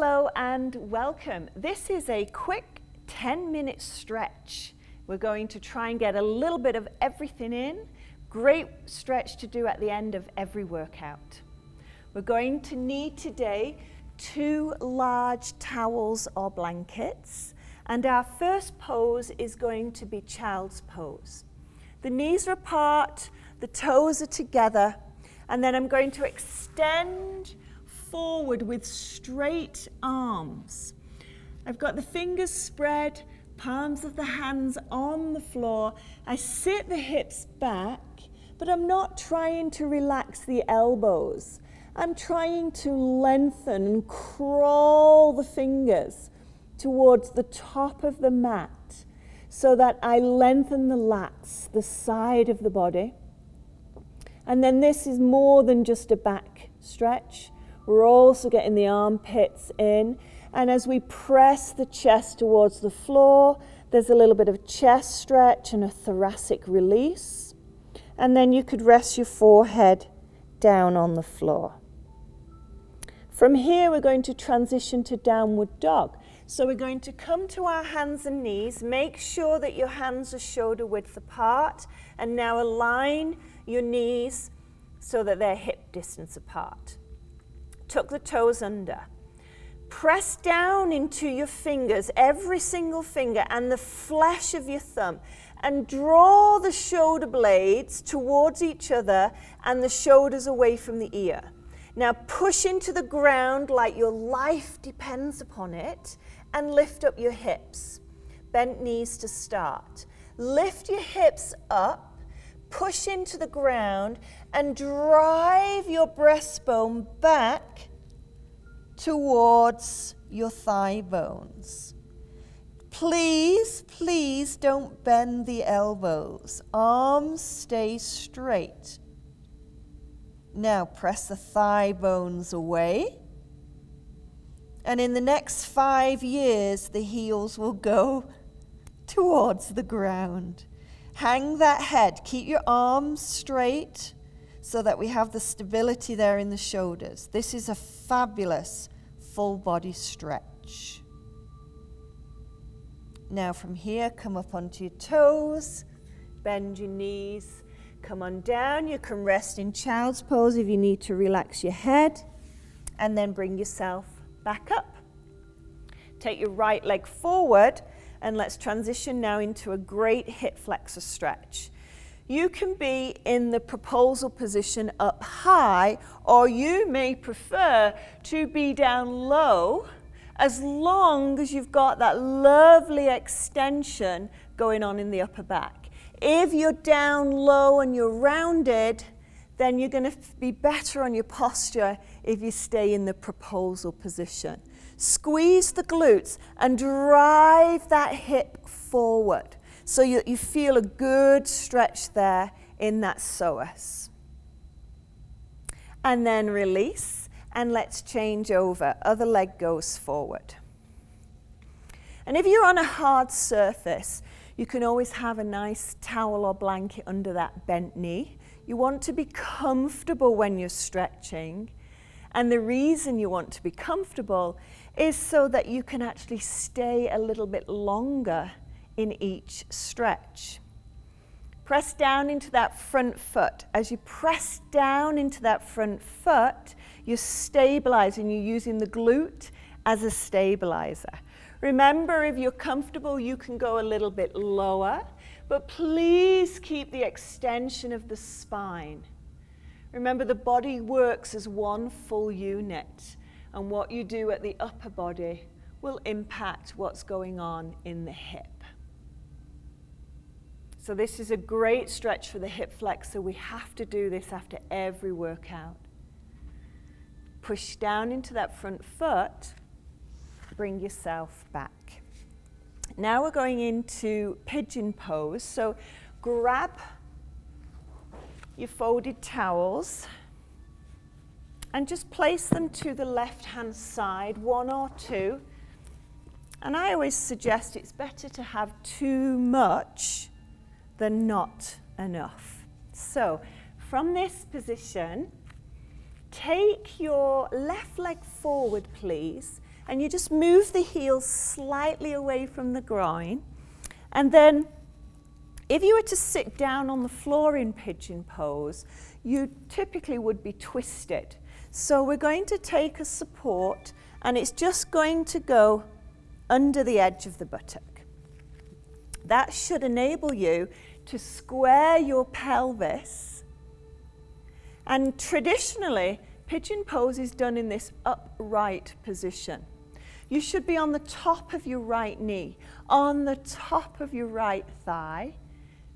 Hello and welcome. This is a quick 10-minute stretch. We're going to try and get a little bit of everything in. Great stretch to do at the end of every workout. We're going to need today 2 large towels or blankets, and our first pose is going to be child's pose. The knees are apart, the toes are together, and then I'm going to extend forward with straight arms. I've got the fingers spread, palms of the hands on the floor. I sit the hips back, but I'm not trying to relax the elbows. I'm trying to lengthen and crawl the fingers towards the top of the mat so that I lengthen the lats, the side of the body. And then this is more than just a back stretch. We're also getting the armpits in. And as we press the chest towards the floor, there's a little bit of chest stretch and a thoracic release. And then you could rest your forehead down on the floor. From here, we're going to transition to downward dog. So we're going to come to our hands and knees. Make sure that your hands are shoulder width apart. And now align your knees so that they're hip distance apart. Tuck the toes under. Press down into your fingers, every single finger, and the flesh of your thumb, and draw the shoulder blades towards each other and the shoulders away from the ear. Now push into the ground like your life depends upon it, and lift up your hips. Bent knees to start. Lift your hips up, push into the ground, and drive your breastbone back towards your thigh bones. Please, please don't bend the elbows. Arms stay straight. Now press the thigh bones away. And in the next 5 years, the heels will go towards the ground. Hang that head. Keep your arms straight so that we have the stability there in the shoulders. This is a fabulous full body stretch. Now from here, come up onto your toes, bend your knees, come on down. You can rest in child's pose if you need to relax your head, and then bring yourself back up. Take your right leg forward, and let's transition now into a great hip flexor stretch. You can be in the proposal position up high, or you may prefer to be down low, as long as you've got that lovely extension going on in the upper back. If you're down low and you're rounded, then you're going to be better on your posture if you stay in the proposal position. Squeeze the glutes and drive that hip forward. So you feel a good stretch there in that psoas. And then release, and let's change over. Other leg goes forward. And if you're on a hard surface, you can always have a nice towel or blanket under that bent knee. You want to be comfortable when you're stretching. And the reason you want to be comfortable is so that you can actually stay a little bit longer in each stretch. Press down into that front foot. As you press down into that front foot, you're stabilizing, you're using the glute as a stabilizer. Remember, if you're comfortable, you can go a little bit lower, but please keep the extension of the spine. Remember, the body works as one full unit, and what you do at the upper body will impact what's going on in the hip. So this is a great stretch for the hip flexor. We have to do this after every workout. Push down into that front foot, bring yourself back. Now we're going into pigeon pose. So grab your folded towels and just place them to the left-hand side, 1 or 2. And I always suggest it's better to have too much than not enough. So from this position, take your left leg forward, please, And you just move the heels slightly away from the groin. And then if you were to sit down on the floor in pigeon pose, you typically would be twisted. So we're going to take a support, and it's just going to go under the edge of the buttock. That should enable you to square your pelvis. And traditionally, pigeon pose is done in this upright position. You should be on the top of your right knee, on the top of your right thigh.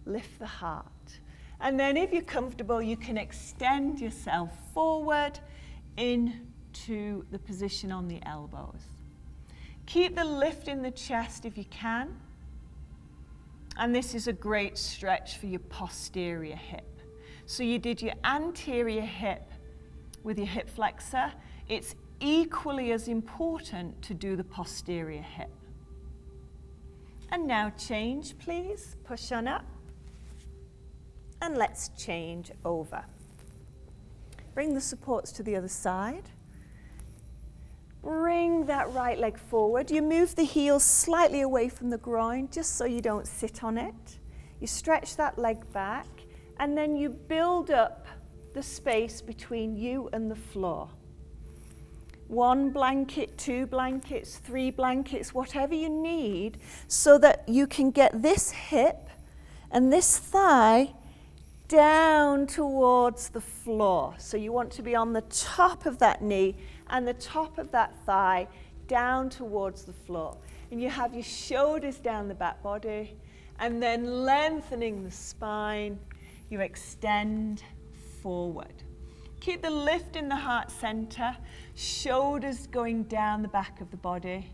Lift the heart. And then if you're comfortable, you can extend yourself forward into the position on the elbows. Keep the lift in the chest if you can. And this is a great stretch for your posterior hip. So you did your anterior hip with your hip flexor. It's equally as important to do the posterior hip. And now change, please. Push on up. And let's change over. Bring the supports to the other side. Bring that right leg forward. You move the heels slightly away from the groin just so you don't sit on it. You stretch that leg back, and then you build up the space between you and the floor. 1 blanket, 2 blankets, 3 blankets, whatever you need, so that you can get this hip and this thigh down towards the floor. So you want to be on the top of that knee and the top of that thigh down towards the floor. And you have your shoulders down the back body, and then lengthening the spine, you extend forward. Keep the lift in the heart center, shoulders going down the back of the body.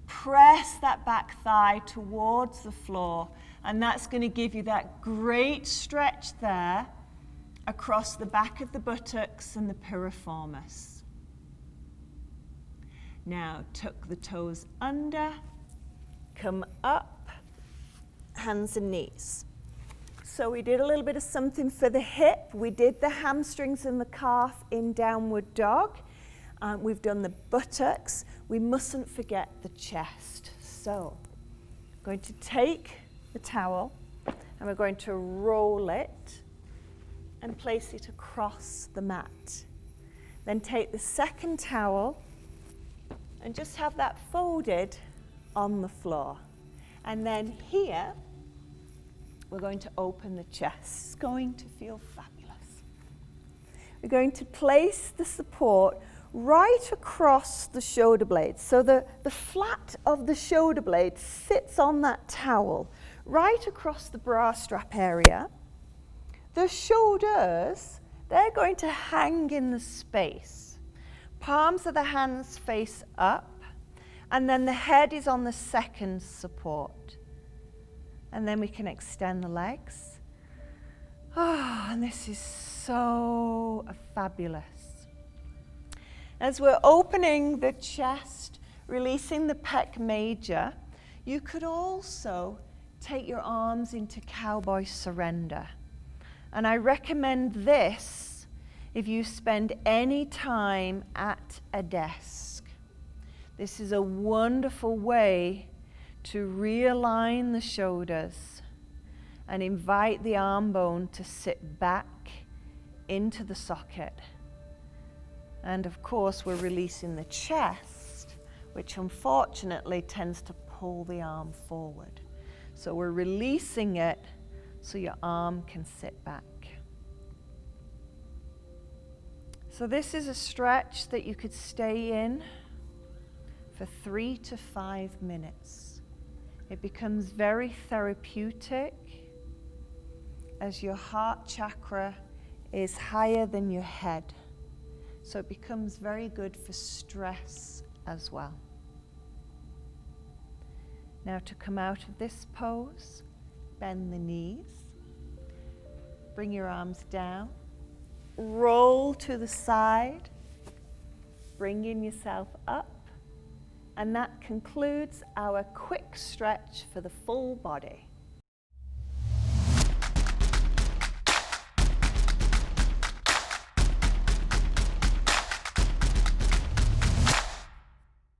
Press that back thigh towards the floor, and that's going to give you that great stretch there across the back of the buttocks and the piriformis. Now tuck the toes under, come up, hands and knees. So we did a little bit of something for the hip. We did the hamstrings and the calf in downward dog. We've done the buttocks. We mustn't forget the chest. So I'm going to take the towel and we're going to roll it and place it across the mat. Then take the second towel and just have that folded on the floor. And then here, we're going to open the chest. It's going to feel fabulous. We're going to place the support right across the shoulder blades. So the flat of the shoulder blade sits on that towel, right across the bra strap area. The shoulders, they're going to hang in the space. Palms of the hands face up, and then the head is on the second support. And then we can extend the legs. Oh, and this is so fabulous. As we're opening the chest, releasing the pec major, you could also take your arms into cowboy surrender. And I recommend this if you spend any time at a desk. This is a wonderful way to realign the shoulders and invite the arm bone to sit back into the socket. And of course, we're releasing the chest, which unfortunately tends to pull the arm forward. So we're releasing it so your arm can sit back. So this is a stretch that you could stay in for 3 to 5 minutes. It becomes very therapeutic as your heart chakra is higher than your head. So it becomes very good for stress as well. Now to come out of this pose, bend the knees, bring your arms down, roll to the side, bringing yourself up. And that concludes our quick stretch for the full body.